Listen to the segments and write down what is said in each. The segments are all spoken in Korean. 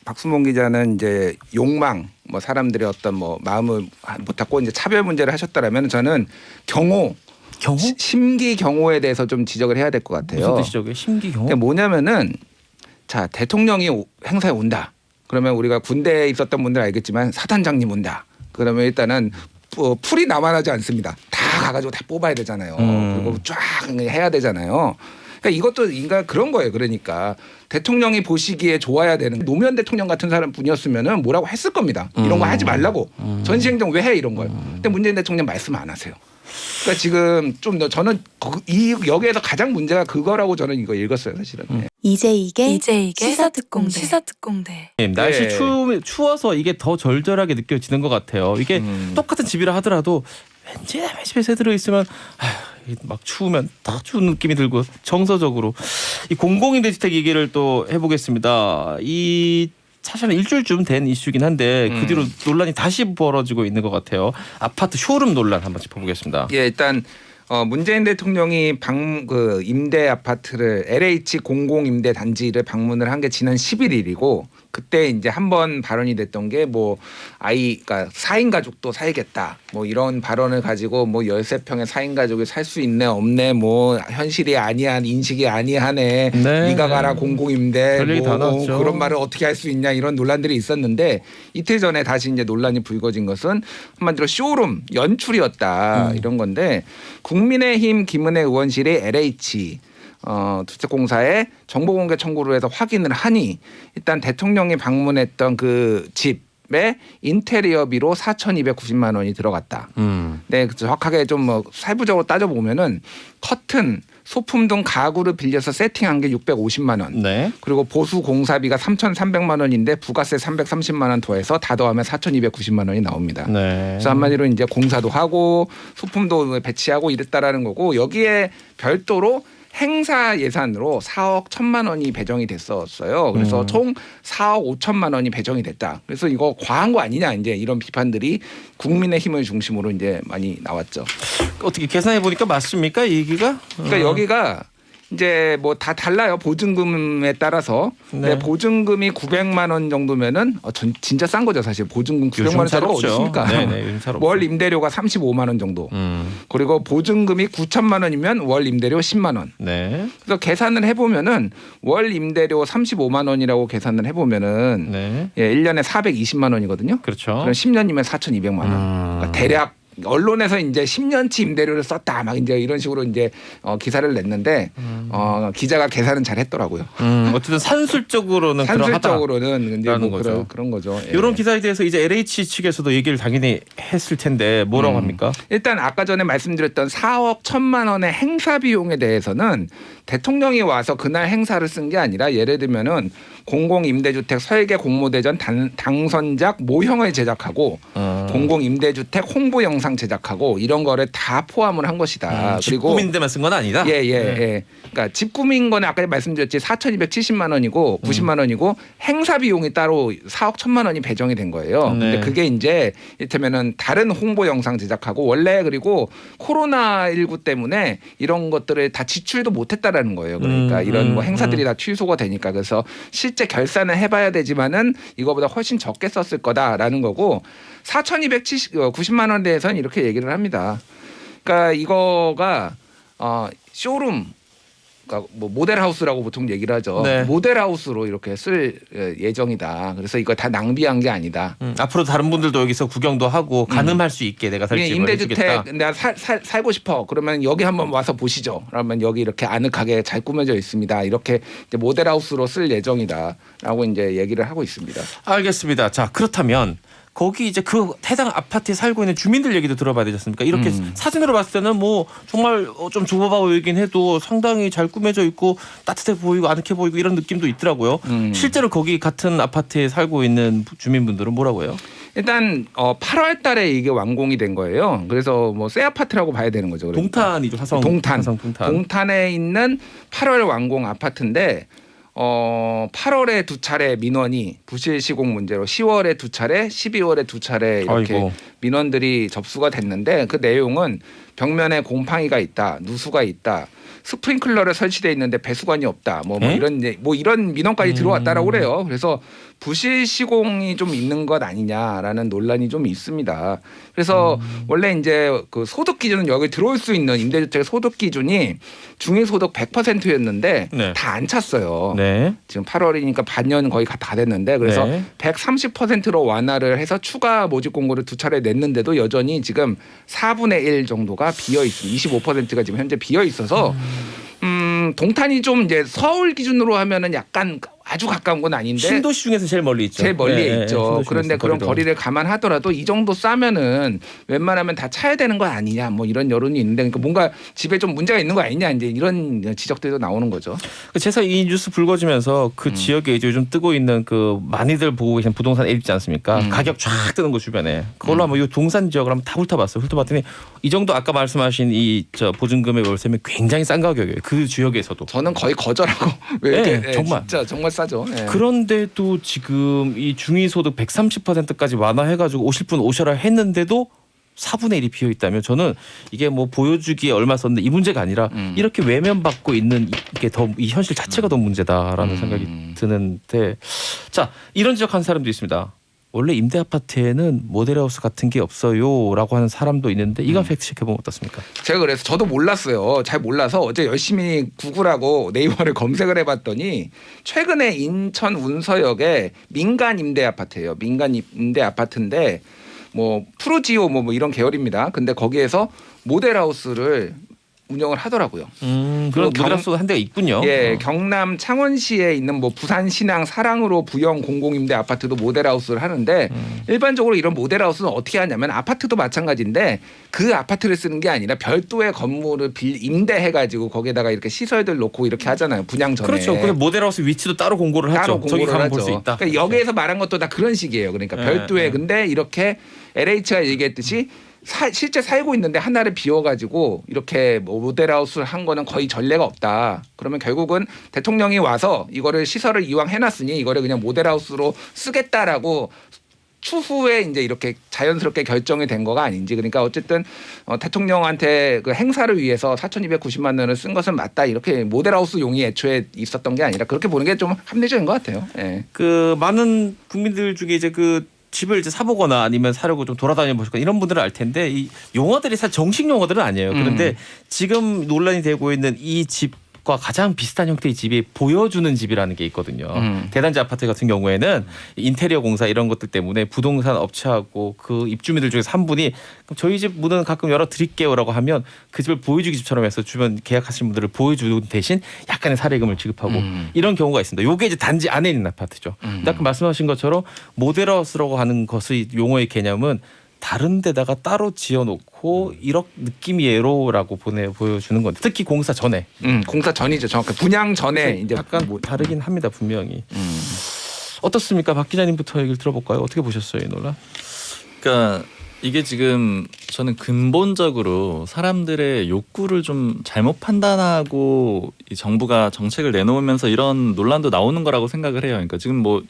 박수몽 기자는 이제 욕망, 뭐 사람들의 어떤 뭐 마음을 못 닫고 이제 차별 문제를 하셨다라면 저는 경호, 심기 경호에 대해서 좀 지적을 해야 될 것 같아요. 무슨 뜻이죠? 심기 경호? 그러니까 뭐냐면은 자 대통령이 행사에 온다. 그러면 우리가 군대에 있었던 분들 알겠지만 사단장님 온다. 그러면 일단은 풀이 남아나지 않습니다. 다 가가지고 다 뽑아야 되잖아요. 그리고 쫙 해야 되잖아요. 그러니까 이것도 인간 그런 거예요. 그러니까 대통령이 보시기에 좋아야 되는 노무현 대통령 같은 사람 분이었으면은 뭐라고 했을 겁니다. 이런 거 하지 말라고. 전시행정 왜 해 이런 거예요. 근데 문재인 대통령 말씀 안 하세요. 그러니까 지금 좀 더 저는 여기에서 가장 문제가 그거라고 저는 이거 읽었어요 사실은. 이제 이게 시사특공대. 날씨 네. 추워서 이게 더 절절하게 느껴지는 것 같아요. 이게 똑같은 집이라 하더라도 왠지 남의 집에 들어 있으면 막 추우면 더 추운 느낌이 들고 정서적으로 이 공공임대주택 얘기를 또 해보겠습니다. 이 사실은 일주일쯤 된 이슈긴 한데 그 뒤로 논란이 다시 벌어지고 있는 것 같아요. 아파트 쇼룸 논란 한번 짚어보겠습니다. 예, 일단 문재인 대통령이 임대 아파트를 LH 공공임대 단지를 방문을 한 게 지난 11일이고 그때 이제 한번 발언이 됐던 게 뭐 그러니까 4인 가족도 살겠다 뭐 이런 발언을 가지고 뭐 13평의 4인 가족이 살 수 있네 없네 뭐 현실이 아니한 인식이 아니하네 네가 가라 공공임대 뭐 그런 말을 어떻게 할 수 있냐 이런 논란들이 있었는데 이틀 전에 다시 이제 논란이 불거진 것은 한마디로 쇼룸 연출이었다 이런 건데 국민의힘 김은혜 의원실이 LH 주택공사에 정보공개 청구를 해서 확인을 하니 일단 대통령이 방문했던 그 집에 인테리어비로 4,290만 원이 들어갔다. 네, 정확하게 좀 뭐 세부적으로 따져보면은 커튼, 소품 등 가구를 빌려서 세팅한 게 650만 원. 네. 그리고 보수 공사비가 3,300만 원인데 부가세 330만 원 더해서 다 더하면 4,290만 원이 나옵니다. 네. 그래서 한마디로 이제 공사도 하고 소품도 배치하고 이랬다라는 거고 여기에 별도로 행사 예산으로 4억 1천만 원이 배정이 됐었어요. 그래서 총 4억 5천만 원이 배정이 됐다. 그래서 이거 과한 거 아니냐 이제 이런 비판들이 국민의힘을 중심으로 이제 많이 나왔죠. 어떻게 계산해 보니까 맞습니까 이 얘기가? 그러니까 여기가 이제 뭐 다 달라요 보증금에 따라서. 네. 보증금이 900만 원 정도면은 진짜 싼 거죠 사실. 보증금 900만 원짜리 어디 있습니까? 월 임대료가 35만 원 정도. 그리고 보증금이 9천만 원이면 월 임대료 10만 원. 네. 그래서 계산을 해보면은 월 임대료 35만 원이라고 계산을 해보면은 네. 예, 1년에 420만 원이거든요. 그렇죠. 그럼 10년이면 4,200만 원. 그러니까 대략. 언론에서 이제 10년치 임대료를 썼다 막 이제 이런 식으로 이제 기사를 냈는데 기자가 계산은 잘 했더라고요. 어쨌든 산술적으로는 이제 뭐 그런 거죠. 이런 기사에 대해서 이제 LH 측에서도 얘기를 당연히 했을 텐데 뭐라고 합니까? 일단 아까 전에 말씀드렸던 4억 1천만 원의 행사 비용에 대해서는 대통령이 와서 그날 행사를 쓴 게 아니라 예를 들면은 공공임대주택 설계 공모대전 당선작 모형을 제작하고 공공임대주택 홍보 영상 제작하고 이런 거를 다 포함을 한 것이다. 집 꾸민데만 쓴 건 아니다. 예. 그러니까 집 꾸민 거는 아까 말씀드렸지 4,270만 원이고 90만 원이고 행사 비용이 따로 4억 1천만 원이 배정이 된 거예요. 근데 그게 이제 이를테면은 다른 홍보 영상 제작하고 원래 그리고 코로나19 때문에 이런 것들을 다 지출도 못했다라는 거예요. 그러니까 이런 뭐 행사들이 다 취소가 되니까 그래서 실제 결산을 해봐야 되지만은 이거보다 훨씬 적게 썼을 거다라는 거고 4,290만 원에 대해서는 이렇게 얘기를 합니다. 그러니까 이거가 쇼룸, 그러니까 뭐 모델하우스라고 보통 얘기를 하죠. 네. 모델하우스로 이렇게 쓸 예정이다. 그래서 이거 다 낭비한 게 아니다. 앞으로 다른 분들도 여기서 구경도 하고 가늠할 수 있게 내가 살 집을 임대주택 내가 살고 싶어. 그러면 여기 한번 와서 보시죠. 그러면 여기 이렇게 아늑하게 잘 꾸며져 있습니다. 이렇게 이제 모델하우스로 쓸 예정이다라고 이제 얘기를 하고 있습니다. 알겠습니다. 자 그렇다면. 거기 이제 그 해당 아파트에 살고 있는 주민들 얘기도 들어봐야 되지 않습니까? 이렇게 사진으로 봤을 때는 뭐 정말 좀 좁아 보이긴 해도 상당히 잘 꾸며져 있고 따뜻해 보이고 아늑해 보이고 이런 느낌도 있더라고요. 실제로 거기 같은 아파트에 살고 있는 주민분들은 뭐라고 해요? 일단 8월 달에 이게 완공이 된 거예요. 그래서 뭐 새 아파트라고 봐야 되는 거죠. 그러니까. 동탄이죠. 동탄에 있는 8월 완공 아파트인데 8월에 2차례 민원이 부실 시공 문제로 10월에 2차례, 12월에 2차례 이렇게 민원들이 접수가 됐는데 그 내용은 벽면에 곰팡이가 있다, 누수가 있다, 스프링클러를 설치돼 있는데 배수관이 없다, 뭐 이런 민원까지 들어왔다라고 그래요. 그래서 부실 시공이 좀 있는 것 아니냐라는 논란이 좀 있습니다. 그래서 원래 이제 그 소득 기준은 여기 들어올 수 있는 임대주택 소득 기준이 중위소득 100%였는데 네. 다 안 찼어요. 네. 지금 8월이니까 반년 거의 다 됐는데 그래서 네. 130%로 완화를 해서 추가 모집 공고를 2차례 냈는데도 여전히 지금 4분의 1 정도가 비어 있습니다. 25%가 지금 현재 비어 있어서 동탄이 좀 이제 서울 기준으로 하면은 약간 아주 가까운 건 아닌데 신도시 중에서 제일 멀리 있죠. 제일 멀리 네, 있죠. 신도시 그런데 중에서 그런 거리도. 거리를 감안하더라도 이 정도 싸면은 웬만하면 다 차야 되는 거 아니냐 뭐 이런 여론이 있는데 그러니까 뭔가 집에 좀 문제가 있는 거 아니냐 이제 이런 지적들도 나오는 거죠. 제가 이 뉴스 불거지면서 그 지역에 이제 요즘 뜨고 있는 그 많이들 보고 계신 부동산 앱 있지 않습니까? 가격 쫙 뜨는 거 주변에 그걸로 한번 이 동산 지역을 한번 다 훑어봤어요. 훑어봤더니 이 정도 아까 말씀하신 이 보증금의 월세면 굉장히 싼 가격이에요. 그 지역에서도. 저는 거의 거절하고 왜 이렇게 네, 정말. 진짜 정말 싸죠. 네. 그런데도 지금 이 중위소득 130%까지 완화해가지고 오실 분 오셔라 했는데도 4분의 1이 비어 있다면 저는 이게 뭐 보여주기에 얼마 썼는데 이 문제가 아니라 이렇게 외면받고 있는 이게 더 이 현실 자체가 더 문제다라는 생각이 드는데 자 이런 지적하는 사람도 있습니다. 원래 임대 아파트에는 모델하우스 같은 게 없어요라고 하는 사람도 있는데 이건 팩트 체크해보면 어떻습니까? 제가 그래서 저도 몰랐어요. 잘 몰라서 어제 열심히 구글하고 네이버를 검색을 해봤더니 최근에 인천 운서역에 민간 임대 아파트예요. 민간 임대 아파트인데 뭐 프로지오 뭐 이런 계열입니다. 근데 거기에서 모델하우스를 운영을 하더라고요. 그런 모델하우스가 한 대가 있군요. 예, 경남 창원시에 있는 뭐 부산 신항 사랑으로 부영 공공임대 아파트도 모델하우스를 하는데 일반적으로 이런 모델하우스는 어떻게 하냐면 아파트도 마찬가지인데 그 아파트를 쓰는 게 아니라 별도의 건물을 임대해가지고 거기에다가 이렇게 시설들 놓고 이렇게 하잖아요. 분양 전에. 그렇죠. 그래서 모델하우스 위치도 따로 공고를 하죠. 따로 저기 공고를 가면 볼 수 하죠. 있다. 그러니까 여기에서 말한 것도 다 그런 식이에요. 그러니까 네, 별도의 네. 근데 이렇게 LH가 얘기했듯이 실제 살고 있는데 하나를 비워가지고 이렇게 뭐 모델하우스를 한 거는 거의 전례가 없다. 그러면 결국은 대통령이 와서 이거를 시설을 이왕 해놨으니 이거를 그냥 모델하우스로 쓰겠다라고 추후에 이제 이렇게 자연스럽게 결정이 된 거가 아닌지 그러니까 어쨌든 대통령한테 그 행사를 위해서 4,290만 원을 쓴 것은 맞다 이렇게 모델하우스 용이 애초에 있었던 게 아니라 그렇게 보는 게 좀 합리적인 것 같아요. 예. 그 많은 국민들 중에 이제 그 집을 이제 사보거나 아니면 사려고 좀 돌아다녀 보시거나 이런 분들은 알 텐데 이 용어들이 사실 정식 용어들은 아니에요. 그런데 지금 논란이 되고 있는 이 집과 가장 비슷한 형태의 집이 보여주는 집이라는 게 있거든요. 대단지 아파트 같은 경우에는 인테리어 공사 이런 것들 때문에 부동산 업체하고 그 입주민들 중에서 한 분이 그럼 저희 집 문은 가끔 열어드릴게요라고 하면 그 집을 보여주기 집처럼 해서 주변 계약하신 분들을 보여주는 대신 약간의 사례금을 지급하고 이런 경우가 있습니다. 요게 이제 단지 안에 있는 아파트죠. 근데 아까 말씀하신 것처럼 모델하우스라고 하는 것의 용어의 개념은 다른 데다가 따로 지어놓고 이런 느낌이에요라고 보여주는 건데 특히 공사 전에 공사 전이죠. 정확히 분양 전에 이제 약간 다르긴 합니다 분명히. 어떻습니까? 박 기자님부터 얘기를 들어볼까요? 어떻게 보셨어요 이 논란? 그러니까 이게 지금 저는 근본적으로 사람들의 욕구를 좀 잘못 판단하고 이 정부가 정책을 내놓으면서 이런 논란도 나오는 거라고 생각을 해요. 그러니까 지금 뭐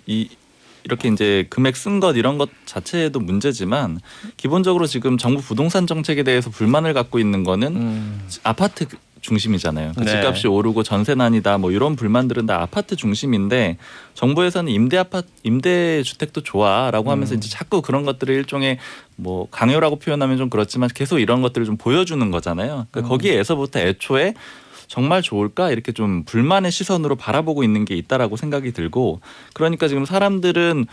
이렇게 이제 금액 쓴 것 이런 것 자체도 문제지만 기본적으로 지금 정부 부동산 정책에 대해서 불만을 갖고 있는 거는 아파트 중심이잖아요. 네. 집값이 오르고 전세난이다 뭐 이런 불만들은 다 아파트 중심인데 정부에서는 임대 주택도 좋아라고 하면서 이제 자꾸 그런 것들을 일종의 뭐 강요라고 표현하면 좀 그렇지만 계속 이런 것들을 좀 보여주는 거잖아요. 그러니까 거기에서부터 애초에 정말 좋을까 이렇게 좀 불만의 시선으로 바라보고 있는 게 있다라고 생각이 들고 그러니까 지금 사람들은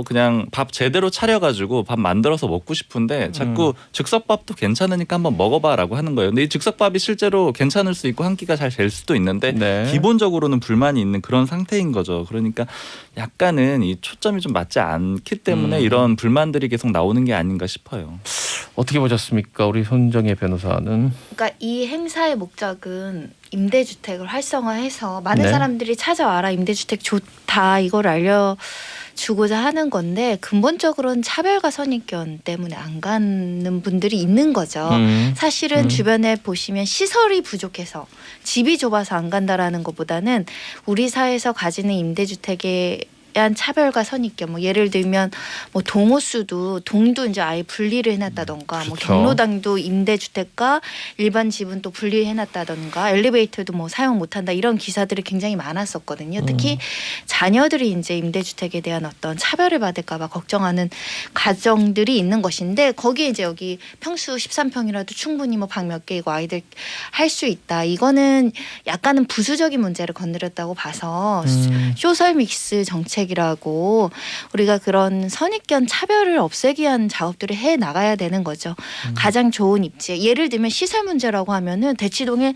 그냥 밥 제대로 차려가지고 밥 만들어서 먹고 싶은데 자꾸 즉석밥도 괜찮으니까 한번 먹어봐라고 하는 거예요. 근데 이 즉석밥이 실제로 괜찮을 수 있고 한 끼가 잘 될 수도 있는데 네. 기본적으로는 불만이 있는 그런 상태인 거죠. 그러니까 약간은 이 초점이 좀 맞지 않기 때문에 이런 불만들이 계속 나오는 게 아닌가 싶어요. 어떻게 보셨습니까? 우리 손정혜 변호사는. 그러니까 이 행사의 목적은 임대주택을 활성화해서 많은 네. 사람들이 찾아와라 임대주택 좋다 이걸 알려주고자 하는 건데 근본적으로는 차별과 선입견 때문에 안 가는 분들이 있는 거죠. 사실은 주변에 보시면 시설이 부족해서 집이 좁아서 안 간다라는 것보다는 우리 사회에서 가지는 임대주택의 대한 차별과 선입견 뭐 예를 들면 뭐 동호수도 동도 이제 아예 분리를 해놨다던가 뭐 그렇죠. 경로당도 임대주택과 일반 집은 또 분리해놨다던가 엘리베이터도 뭐 사용 못한다 이런 기사들이 굉장히 많았었거든요. 특히 자녀들이 이제 임대주택에 대한 어떤 차별을 받을까봐 걱정하는 가정들이 있는 것인데 거기에 이제 여기 평수 13평이라도 충분히 뭐 방 몇 개이고 아이들 할 수 있다. 이거는 약간은 부수적인 문제를 건드렸다고 봐서 쇼설 믹스 정책이라고 우리가 그런 선입견 차별을 없애기 위한 작업들을 해 나가야 되는 거죠. 가장 좋은 입지. 예를 들면 시설 문제라고 하면은 대치동에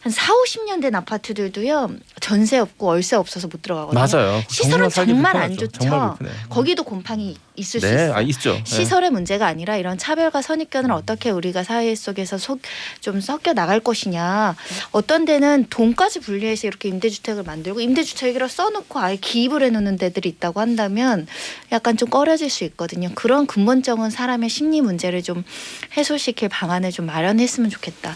한 4, 50년 된 아파트들도요. 전세 없고 월세 없어서 못 들어가거든요. 맞아요. 시설은 살기 정말 안 불편하죠. 좋죠. 정말 불편해요. 거기도 곰팡이 있을 수 네, 있어요. 있죠. 네. 시설의 문제가 아니라 이런 차별과 선입견을 어떻게 우리가 사회 속에서 좀 섞여 나갈 것이냐. 어떤 데는 돈까지 분리해서 이렇게 임대주택을 만들고 임대주택이라 써놓고 아예 기입을 해놓는 데들이 있다고 한다면 약간 좀 꺼려질 수 있거든요. 그런 근본적인 사람의 심리 문제를 좀 해소시킬 방안을 좀 마련했으면 좋겠다.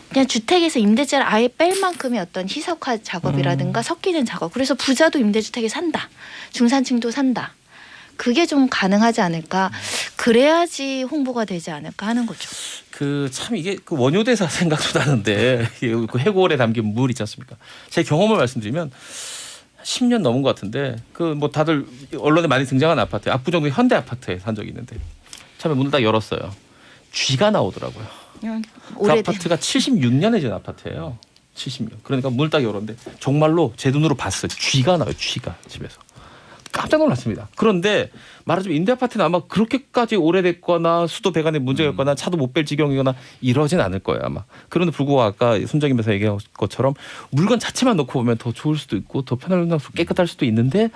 그냥 주택에서 임대차를 아예 뺄 만큼의 어떤 희석화 작업이라든가 섞이는 작업. 그래서 부자도 임대주택에 산다. 중산층도 산다. 그게 좀 가능하지 않을까. 그래야지 홍보가 되지 않을까 하는 거죠. 그 참 이게 그 원효대사 생각도 나는데 그 해골에 담긴 물 있지 않습니까? 제 경험을 말씀드리면 10년 넘은 것 같은데 그 뭐 다들 언론에 많이 등장한 아파트 압구정동 현대 아파트에 산 적이 있는데 처음에 문을 딱 열었어요. 쥐가 나오더라고요. 그 오래된. 아파트가 76년에 지은 아파트예요. 70년. 그러니까 문을 딱 열었는데 정말로 제 눈으로 봤어요. 쥐가 나요. 쥐가 집에서. 깜짝 놀랐습니다. 그런데 말하자면 임대 아파트는 아마 그렇게까지 오래됐거나 수도 배관에 문제가 있거나 차도 못 뺄 지경이거나 이러진 않을 거예요 아마. 그런데 불구하고 아까 손정임 변호사 얘기한 것처럼 물건 자체만 놓고 보면 더 좋을 수도 있고 더 편할 수도 깨끗할 수도 있는데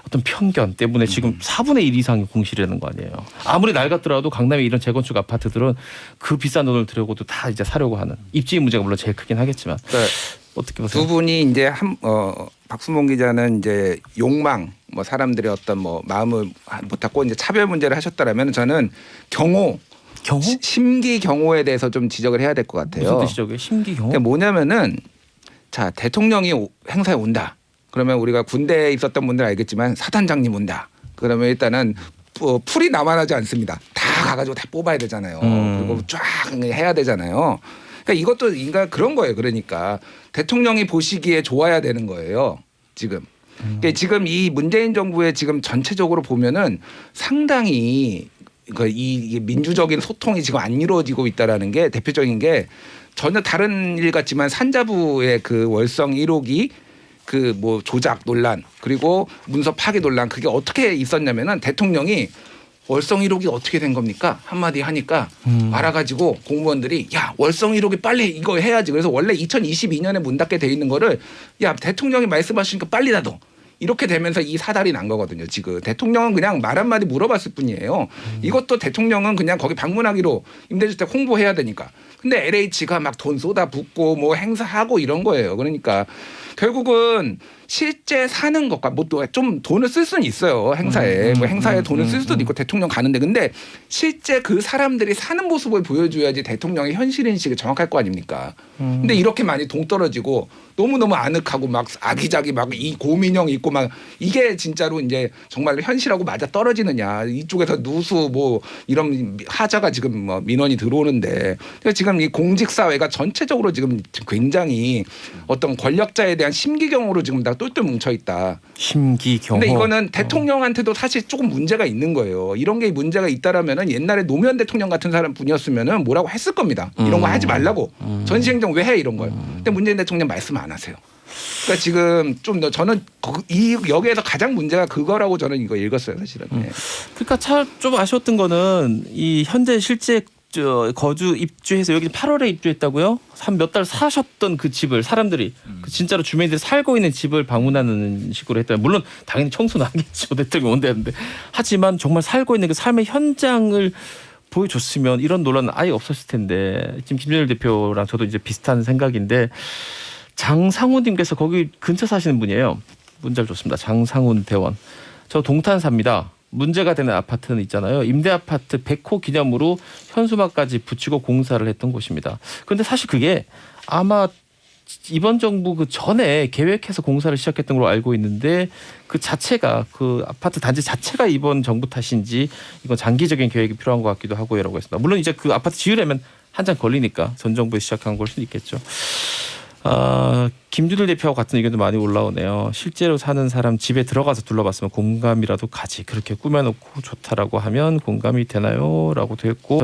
어떤 편견 때문에 지금 4분의 1 이상이 공실이라는 거 아니에요. 아무리 낡았더라도 강남에 이런 재건축 아파트들은 그 비싼 돈을 들여고도 다 이제 사려고 하는 입지 문제가 물론 제일 크긴 하겠지만 어떻게 보세요? 두 분이 이제 박수몽 기자는 이제 욕망, 뭐 사람들의 어떤 뭐 마음을 못 닫고 이제 차별 문제를 하셨다라면 저는 경호, 심기 경호에 대해서 좀 지적을 해야 될 것 같아요. 무슨 뜻이죠? 심기 경호? 그게 뭐냐면은 자 대통령이 행사에 온다. 그러면 우리가 군대에 있었던 분들 알겠지만 사단장님 온다. 그러면 일단은 풀이 남아나지 않습니다. 다 가가지고 다 뽑아야 되잖아요. 그리고 쫙 해야 되잖아요. 그러니까 이것도 인간 그런 거예요. 그러니까 대통령이 보시기에 좋아야 되는 거예요. 지금. 그러니까 지금 이 문재인 정부의 지금 전체적으로 보면은 상당히 이 민주적인 소통이 지금 안 이루어지고 있다라는 게 대표적인 게 전혀 다른 일 같지만 산자부의 그 월성 1호기 그 뭐 조작 논란 그리고 문서 파기 논란 그게 어떻게 있었냐면은 대통령이 월성 1호기 어떻게 된 겁니까? 한마디 하니까 알아가지고 공무원들이 야 월성 1호기 빨리 이거 해야지. 그래서 원래 2022년에 문 닫게 돼 있는 거를 야 대통령이 말씀하시니까 빨리 닫어. 이렇게 되면서 이 사달이 난 거거든요. 지금 대통령은 그냥 말 한마디 물어봤을 뿐이에요. 이것도 대통령은 그냥 거기 방문하기로 임대주택 홍보해야 되니까. 근데 LH가 막 돈 쏟아붓고 뭐 행사하고 이런 거예요. 그러니까 결국은 실제 사는 것과 뭐 또 좀 돈을 쓸 수는 있어요. 행사에 뭐 행사에 돈을 쓸 수도 있고 대통령 가는데 근데 실제 그 사람들이 사는 모습을 보여줘야지 대통령의 현실 인식이 정확할 거 아닙니까? 근데 이렇게 많이 동떨어지고 너무너무 아늑하고 막 아기자기 막 이 고민형 있고 막 이게 진짜로 이제 정말로 현실하고 맞아 떨어지느냐 이쪽에서 누수 뭐 이런 하자가 지금 뭐 민원이 들어오는데 지금 이 공직 사회가 전체적으로 지금 굉장히 어떤 권력자에 대한 심기경으로 지금 다 똘똘 뭉쳐 있다. 심기경호. 근데 이거는 대통령한테도 사실 조금 문제가 있는 거예요. 이런 게 문제가 있다라면은 옛날에 노무현 대통령 같은 사람 분이었으면은 뭐라고 했을 겁니다. 이런 거 하지 말라고. 전시행정 왜 해 이런 거요. 근데 문재인 대통령 말씀 안 하세요. 그러니까 지금 좀 더 저는 이 여기에서 가장 문제가 그거라고 저는 이거 읽었어요 사실은. 네. 그러니까 참 좀 아쉬웠던 거는 이 현재 실제 거주 입주해서 여기 8월에 입주했다고요? 한 몇 달 사셨던 그 집을 사람들이 그 진짜로 주민들이 살고 있는 집을 방문하는 식으로 했다. 물론 당연히 청소는 하겠죠. 대통령이 온다는데 하지만 정말 살고 있는 그 삶의 현장을 보여줬으면 이런 논란은 아예 없었을 텐데 지금 김준일 대표랑 저도 이제 비슷한 생각인데 장상훈님께서 거기 근처 사시는 분이에요. 문자를 줬습니다. 장상훈 대원. 저 동탄 삽니다. 문제가 되는 아파트는 있잖아요. 임대 아파트 100호 기념으로 현수막까지 붙이고 공사를 했던 곳입니다. 그런데 사실 그게 아마 이번 정부 그 전에 계획해서 공사를 시작했던 걸로 알고 있는데 그 자체가 그 아파트 단지 자체가 이번 정부 탓인지 이건 장기적인 계획이 필요한 것 같기도 하고요라고 했습니다. 물론 이제 그 아파트 지으려면 한참 걸리니까 전 정부에 시작한 걸 수도 있겠죠. 김준일 대표와 같은 의견도 많이 올라오네요. 실제로 사는 사람 집에 들어가서 둘러봤으면 공감이라도 가지. 그렇게 꾸며놓고 좋다라고 하면 공감이 되나요? 라고 됐고